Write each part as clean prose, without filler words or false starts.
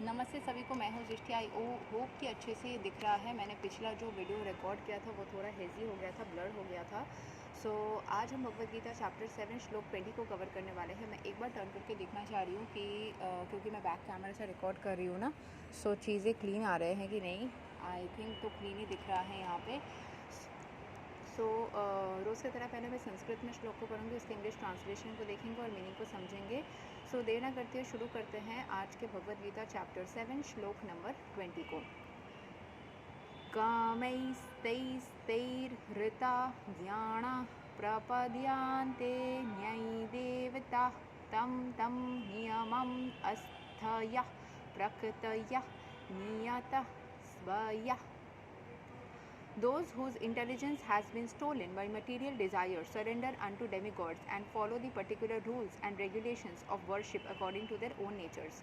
नमस्ते सभी को, मैं हूँ दृष्टि। आई होप कि अच्छे से दिख रहा है। मैंने पिछला जो वीडियो रिकॉर्ड किया था वो थोड़ा हेजी हो गया था, ब्लर हो गया था। सो आज हम भगवद गीता चैप्टर 7 श्लोक 20 को कवर करने वाले हैं। मैं एक बार टर्न करके देखना चाह रही हूँ कि क्योंकि मैं बैक कैमरे से रिकॉर्ड कर रही हूँ ना, सो चीज़ें क्लीन आ रहे हैं कि नहीं। आई थिंक तो क्लीन ही दिख रहा है यहाँ पे। सो रोज़ की तरह पहले मैं संस्कृत में श्लोक को पढ़ूंगी, उसके इंग्लिश ट्रांसलेशन को देखेंगे और मीनिंग को समझेंगे। सो देर ना करते हुए शुरू करते हैं आज के भगवद गीता चैप्टर 7 श्लोक नंबर 20 को। कामैस्तैस्तैर्हृता ज्ञाना प्रपद्यांते न्ययदेवता तं तं नियमम् अस्थयः प्रकृतयः नियतः स्वयः। Those whose intelligence has been stolen by material desires surrender unto demigods and follow the particular rules and regulations of worship according to their own natures.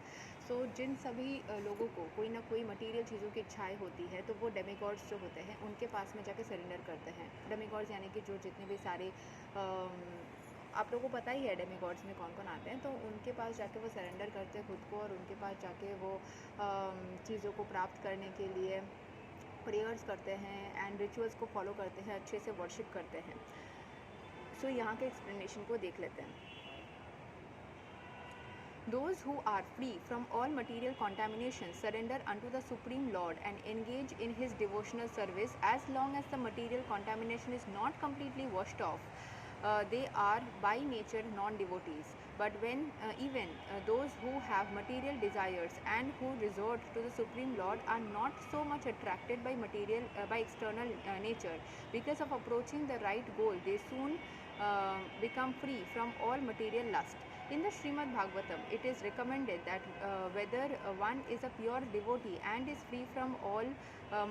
So जिन सभी लोगों को कोई ना कोई मटीरियल चीज़ों की इच्छाएं होती है तो वो डेमिगॉड्स जो होते हैं उनके पास में जाके सरेंडर करते हैं। डेमिगॉड्स यानी कि जो जितने भी सारे आप लोगों को पता ही है डेमिगॉड्स में कौन कौन आते हैं, तो उनके पास जाके वो सरेंडर करते हैं खुद को और उनके पास जाके वो चीज़ों को प्राप्त करने के लिए प्रेयर्स करते हैं एंड रिचुअल्स को फॉलो करते हैं, अच्छे से वर्शिप करते हैं। सो यहाँ के एक्सप्लेनेशन को देख लेते हैं। Those who are free from all material contamination surrender unto the Supreme Lord and engage in His devotional service as long as the material contamination is not completely washed off. They are by nature non-devotees. But when even those who have material desires and who resort to the Supreme Lord are not so much attracted by material by external nature, because of approaching the right goal, they soon become free from all material lust. In the Srimad Bhagavatam, it is recommended that whether one is a pure devotee and is free from all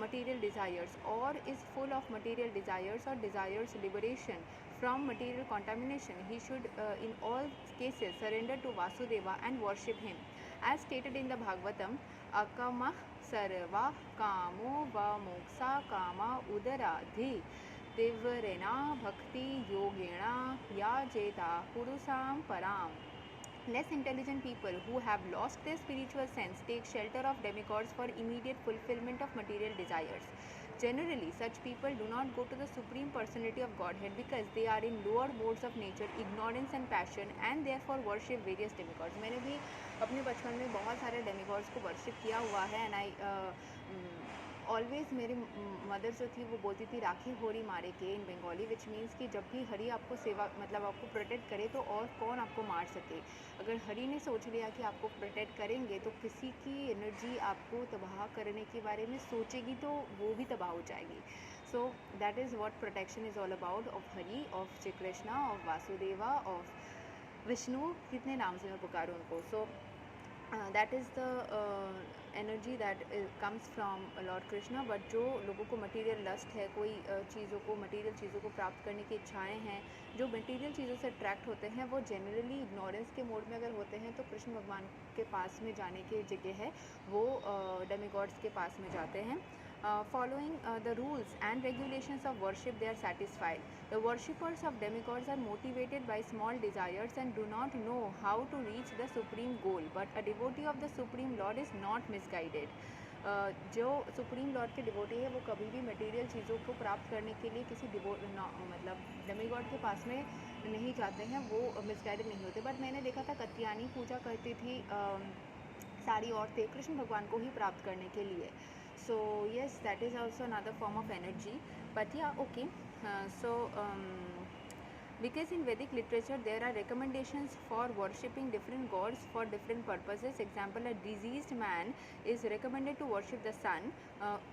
material desires, or is full of material desires or desires liberation from material contamination, he should in all cases surrender to Vasudeva and worship him. As stated in the Bhagavatam, Akamah sarva kamo va moksa kama udaradhi तीव्रेणा भक्ति योगेणा याजेता पुरुषां पराम. Less intelligent people who have lost their spiritual sense take shelter of demigods for immediate fulfillment of material desires. Generally, such people do not go to the Supreme Personality of Godhead because they are in lower modes of nature, ignorance and passion, and therefore worship various demigods. मैंने भी अपने बचपन में बहुत सारे demigods को worship किया हुआ है and I ऑलवेज़ मेरी मदर जो थी वो बोलती थी राखी होरी मारे के इन बंगाली, विच मीन्स कि जब भी हरि आपको सेवा मतलब आपको प्रोटेक्ट करे तो और कौन आपको मार सके। अगर हरि ने सोच लिया कि आपको प्रोटेक्ट करेंगे तो किसी की एनर्जी आपको तबाह करने के बारे में सोचेगी तो वो भी तबाह हो जाएगी। सो that is what protection is all about, of Hari, of Shri Krishna, of Vasudeva, of Vishnu, कितने नाम से मैं पुकारूँ उनको। सो that is the energy that comes from Lord Krishna. But जो लोगों को मटेरियल लस्ट है, कोई चीज़ों को मटेरियल चीज़ों को प्राप्त करने की इच्छाएं हैं, जो मटेरियल चीज़ों से अट्रैक्ट होते हैं, वो जनरली इग्नोरेंस के मोड में अगर होते हैं तो कृष्ण भगवान के पास में जाने की जगह है वो डेमिगॉड्स के पास में जाते हैं। Following the rules and regulations of worship, they are satisfied. The worshippers of demigods are motivated by small desires and do not know how to reach the supreme goal. But a devotee of the Supreme Lord is not misguided. जो supreme Lord के devotee है वो कभी भी material चीज़ों को प्राप्त करने के लिए किसी मतलब डेमिगॉड के पास में नहीं जाते हैं, वो मिसगाइडेड नहीं होते। बट मैंने देखा था कत्यानी पूजा करती थी सारी औरतें कृष्ण भगवान को ही प्राप्त करने के लिए। So yes, that is also another form of energy. But yeah, okay. Because in Vedic literature there are recommendations for worshipping different gods for different purposes. Example, a diseased man is recommended to worship the sun.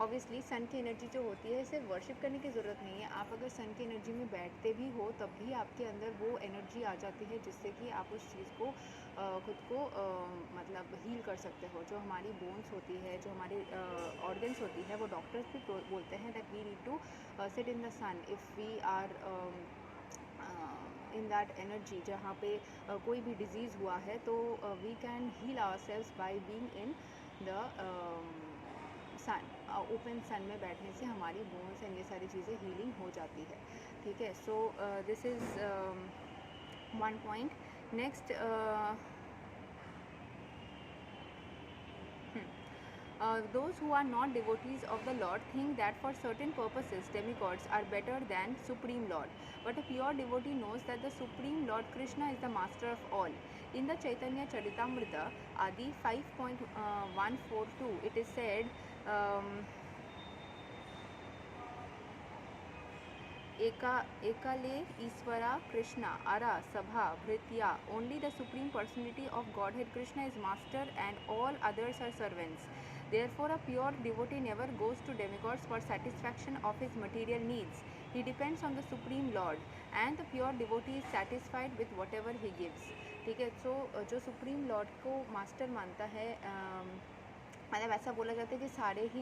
Obviously sun की energy जो होती है इसे worship करने की ज़रूरत नहीं है। आप अगर सन की एनर्जी में बैठते भी हो तब भी आपके अंदर वो एनर्जी आ जाती है जिससे कि आप उस चीज़ को खुद को मतलब हील कर सकते हो। जो हमारी बोन्स होती है, जो हमारी ऑर्गन्स होती है, वो डॉक्टर्स भी बोलते हैं that we need to sit in the sun if we are in that energy. जहाँ पे कोई भी डिजीज़ हुआ है तो we can heal our cells by being in the sun. Open sun में बैठने से हमारी बोन्स एंड ये सारी चीज़ें हीलिंग हो जाती है। ठीक है, so this is one point. Next Those who are not devotees of the Lord think that for certain purposes demigods are better than Supreme Lord. But a pure devotee knows that the Supreme Lord Krishna is the master of all. In the Chaitanya Charitamrita Adi 5.142, it is said, Ekale Iswara Krishna Ara Sabha Bhritya. Only the Supreme Personality of Godhead Krishna is master and all others are servants. Therefore, a pure devotee never goes to demigods for satisfaction of his material needs. He depends on the Supreme Lord, and the pure devotee is satisfied with whatever he gives. ठीक है, so जो supreme Lord को master मानता है, मतलब ऐसा बोला जाता है कि सारे ही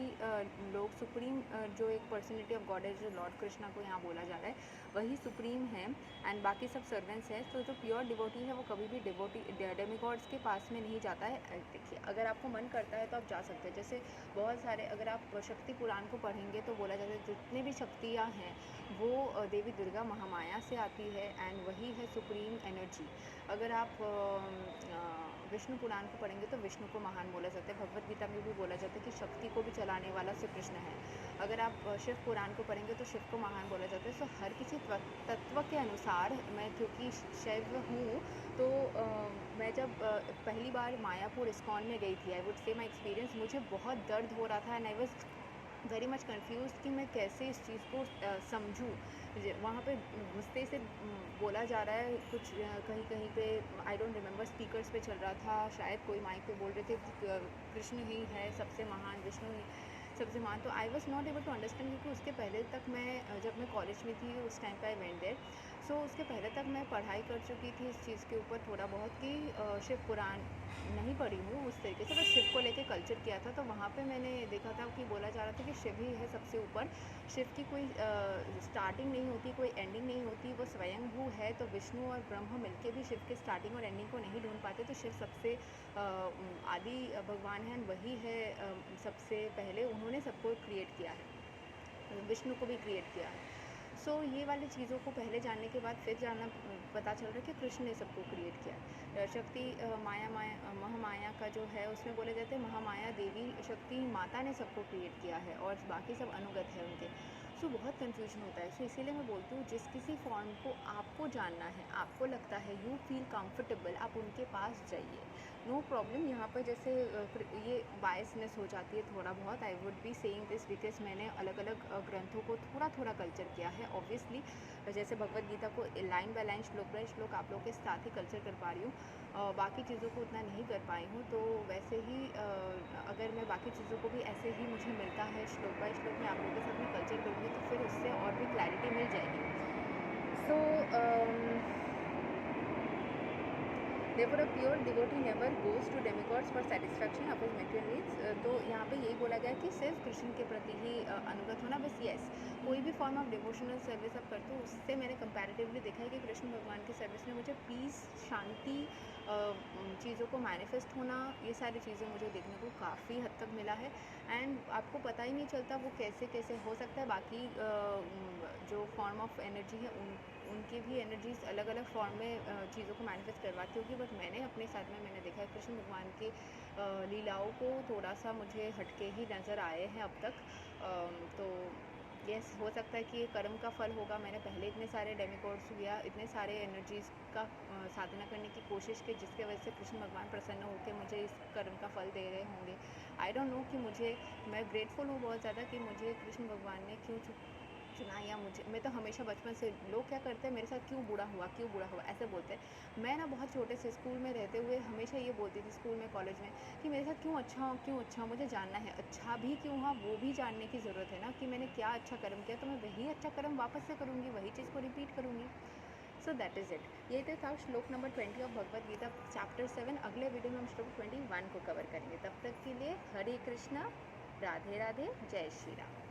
लोग सुप्रीम जो एक पर्सनैलिटी ऑफ गॉड है, जो लॉर्ड कृष्णा को यहाँ बोला जा रहा है, वही सुप्रीम है एंड बाकी सब सर्वेंट्स हैं. तो जो प्योर डिवोटी है वो कभी भी डेमिगॉड्स के पास में नहीं जाता है. देखिए, अगर आपको मन करता है तो आप जा सकते हैं. जैसे बहुत सारे, अगर आप शक्ति पुराण को पढ़ेंगे तो बोला जाता है जितने भी शक्तियाँ हैं वो देवी दुर्गा महामाया से आती है एंड वही है सुप्रीम एनर्जी. अगर आप विष्णु पुराण को पढ़ेंगे तो विष्णु को महान बोला जाता है. भगवद गीता में भी बोला जाता है कि शक्ति को भी चलाने वाला श्री कृष्ण है. अगर आप शिव पुराण को पढ़ेंगे तो शिव को महान बोला जाता है. सो हर किसी तत्व के अनुसार, मैं क्योंकि शैव हूँ तो मैं जब पहली बार मायापुर इस्कॉन में गई थी, I would say my experience, मुझे बहुत दर्द हो रहा था and I was very much confuse कि मैं कैसे इस चीज़ को समझूँ. वहाँ पे घुसते से बोला जा रहा है कुछ, कहीं कहीं पे आई डोंट रिमेंबर, स्पीकर्स पे चल रहा था, शायद कोई माइक पे बोल रहे थे कि कृष्ण ही है सबसे महान, विष्णु ही सबसे महान. तो I was not able to understand, क्योंकि उसके पहले तक मैं, जब मैं कॉलेज में थी उस टाइम पे आई वेंट देयर. सो उसके पहले तक मैं पढ़ाई कर चुकी थी इस चीज़ के ऊपर थोड़ा बहुत, कि शिव पुराण नहीं पढ़ी हूँ उस तरीके से, बस शिव को लेके कल्चर किया था. तो वहाँ पे मैंने देखा था कि बोला जा रहा था कि शिव ही है सबसे ऊपर. शिव की कोई स्टार्टिंग नहीं होती, कोई एंडिंग नहीं होती, वो स्वयंभू है. तो विष्णु और ब्रह्मा मिलके भी शिव के स्टार्टिंग और एंडिंग को नहीं ढूंढ पाते. तो शिव सबसे आदि भगवान है, वही है सबसे पहले, उन्होंने सबको क्रिएट किया है, विष्णु को भी क्रिएट किया है. सो ये वाली चीज़ों को पहले जानने के बाद फिर जानना पता चल रहा है कि कृष्ण ने सबको क्रिएट किया. शक्ति महामाया का जो है उसमें बोले जाते हैं महामाया देवी शक्ति माता ने सबको क्रिएट किया है और बाकी सब अनुगत है उनके. सो बहुत कन्फ्यूजन होता है. सो इसीलिए मैं बोलती हूँ जिस किसी फॉर्म को आपको जानना है, आपको लगता है यू फील कंफर्टेबल, आप उनके पास जाइए, नो प्रॉब्लम. यहाँ पर जैसे ये बायसनेस हो जाती है थोड़ा बहुत, I would be saying this because मैंने अलग अलग ग्रंथों को थोड़ा थोड़ा कल्चर किया है. ऑब्वियसली जैसे भगवद गीता को लाइन बाय लाइन, श्लोक बाय श्लोक आप लोग के साथ ही कल्चर कर पा रही हूँ, बाकी चीज़ों को उतना नहीं कर पाई हूँ. तो वैसे ही अगर मैं बाकी चीज़ों को भी ऐसे ही मुझे मिलता है श्लोक बाय श्लोक में आप लोगों के साथ में कल्चर करूँगी तो फिर उससे और भी क्लैरिटी मिल जाएगी. सो Therefore, a pure devotee never goes to demigods for satisfaction of his material needs. तो यहाँ पे यही बोला गया कि सिर्फ कृष्ण के प्रति ही अनुगत होना. बस यस, कोई भी फॉर्म ऑफ डिवोशनल सर्विस आप करते हो, उससे मैंने कंपैरेटिवली देखा है कि कृष्ण भगवान की सर्विस में मुझे पीस, शांति, चीज़ों को मैनिफेस्ट होना, ये सारी चीज़ें मुझे देखने को काफ़ी हद तक मिला है. एंड आपको पता ही नहीं चलता वो कैसे कैसे हो सकता है. बाकी जो फॉर्म ऑफ एनर्जी है उनकी भी एनर्जीज अलग अलग फॉर्म में चीज़ों को मैनिफेस्ट करवाती होगी. बट मैंने अपने साथ में मैंने देखा है कृष्ण भगवान की लीलाओं को थोड़ा सा मुझे हटके ही नज़र आए हैं अब तक. तो यस, हो सकता है कि ये कर्म का फल होगा. मैंने पहले इतने सारे डेमिगॉड्स या इतने सारे एनर्जीज़ का साधना करने की कोशिश की जिसके वजह से कृष्ण भगवान प्रसन्न होकर मुझे इस कर्म का फल दे रहे होंगे. आई डोंट नो कि मैं ग्रेटफुल हूँ बहुत ज़्यादा कि मुझे कृष्ण भगवान ने क्यों चुना, या मैं तो हमेशा बचपन से, लोग क्या करते हैं मेरे साथ, क्यों बूढ़ा हुआ ऐसे बोलते हैं. मैं ना बहुत छोटे से स्कूल में रहते हुए हमेशा ये बोलती थी, स्कूल में कॉलेज में, कि मेरे साथ क्यों अच्छा, मुझे जानना है. अच्छा भी क्यों हुआ वो भी जानने की ज़रूरत है ना, कि मैंने क्या अच्छा कर्म किया तो मैं वही अच्छा कर्म वापस से करूँगी, वही चीज़ को रिपीट करूँगी. So that is it. ये था श्लोक number 20 of Bhagavad Gita chapter 7. अगले वीडियो में हम श्लोक 21 को कवर करेंगे. तब तक के लिए हरे कृष्णा, राधे राधे, जय श्री राम.